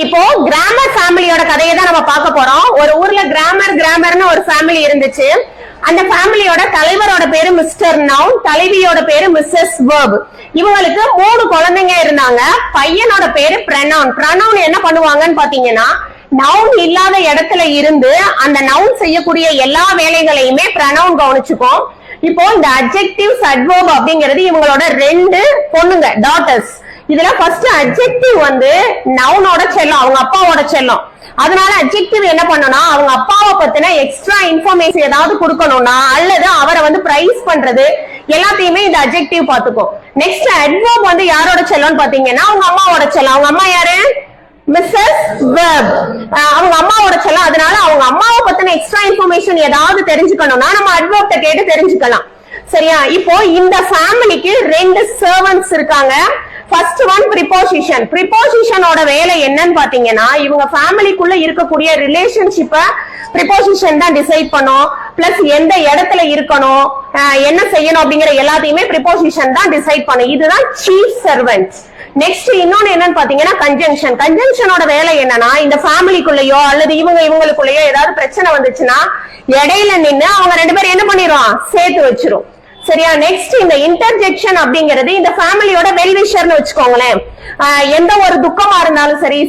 இப்போ கிராமர் ஃபேமிலியோட கதையை தான் நம்ம பார்க்க போறோம். ஒரு ஊர்ல கிராமர்னு ஒரு ஃபேமிலி இருந்துச்சு. அந்த ஃபேமிலியோட தலைவரோட பேரு மிஸ்டர் நவுன், தலைவியோட பேரு மிஸ்ஸஸ் வெர்ப். இவங்களுக்கு 3 குழந்தைங்க இருந்தாங்க. பையனோட பேரு ப்ரனவுன். ப்ரனவுன் என்ன பண்ணுவாங்கன்னு பாத்தீங்கன்னா, நவுன் இல்லாத இடத்துல இருந்து அந்த நவுன் செய்யக்கூடிய எல்லா வேலைகளையுமே ப்ரனவுன் கவனிச்சுக்கும். இப்போ இந்த அட்ஜெக்டிவ்ஸ் அட்வர்ப் அப்படிங்கிறது இவங்களோட 2 பொண்ணுங்க, டாட்டர்ஸ். இதுல ஃபர்ஸ்ட் அட்ஜெக்டிவ் வந்து நவுனோட செல்லம், அவங்க அப்பாவோட செல்லம். அதனால அட்ஜெக்டிவ் என்ன பண்ணனும்னா, அவங்க அப்பாவை பத்தின எக்ஸ்ட்ரா இன்ஃபர்மேஷன் ஏதாவது கொடுக்கணும்னா அல்லது அவரை வந்து பிரைஸ் பண்றது எல்லாத்தையுமே இந்த அட்ஜெக்டிவ் பாத்துக்கும். நெக்ஸ்ட் அட்வர்ப் வந்து யாரோட செல்லம்னு பாத்தீங்கன்னா, அவங்க அம்மாவோட செல்லம். அவங்க அம்மா யாரு? மிஸ்ஸஸ் வெர்ப். அவங்க அம்மாவோட செல்லம். அதனால அவங்க அம்மாவை பத்தின எக்ஸ்ட்ரா இன்ஃபர்மேஷன் ஏதாவது தெரிஞ்சுக்கணும்னா நம்ம அட்வர்ப்ட கேட்டு தெரிஞ்சுக்கலாம். சரியா? இப்போ இந்த ஃபேமிலிக்கு 2 சர்வன்ட்ஸ் இருக்காங்க. First one preposition. ப்ரிபோசிஷனோட வேலை என்னன்னு பாத்தீங்கன்னா, இவங்க ஃபேமிலிக்குள்ள இருக்கக்கூடிய ரிலேஷன்ஷிப்பை ப்ரிபோசிஷன் தான் டிசைட் பண்ணும். பிளஸ் எந்த இடத்துல இருக்கணும், என்ன செய்யணும் அப்படிங்கிற எல்லாத்தையுமே ப்ரிபோசிஷன் தான் டிசைட் பண்ணும். இதுதான் சீஃப் சர்வன்ட். நெக்ஸ்ட் இன்னொன்னு என்னன்னு பாத்தீங்கன்னா கன்ஜங்ஷன். கன்ஜங்ஷனோட வேலை என்னன்னா, இந்த ஃபேமிலிக்குள்ளயோ அல்லது இவங்களுக்குள்ளயோ ஏதாவது பிரச்சனை வந்துச்சுன்னா இடையில நின்னு அவங்க 2 பேரும் என்ன பண்ணிடுவான், சேர்த்து வச்சிரும். சரியா? நெக்ஸ்ட் இந்த இன்டர்ஜெக்ஷன் அப்படிங்கிறது இந்த ஃபேமிலியோட வெல்விஷர்னு வச்சுக்கோங்களேன். எந்த ஒரு துக்கமா இருந்தாலும் சரி,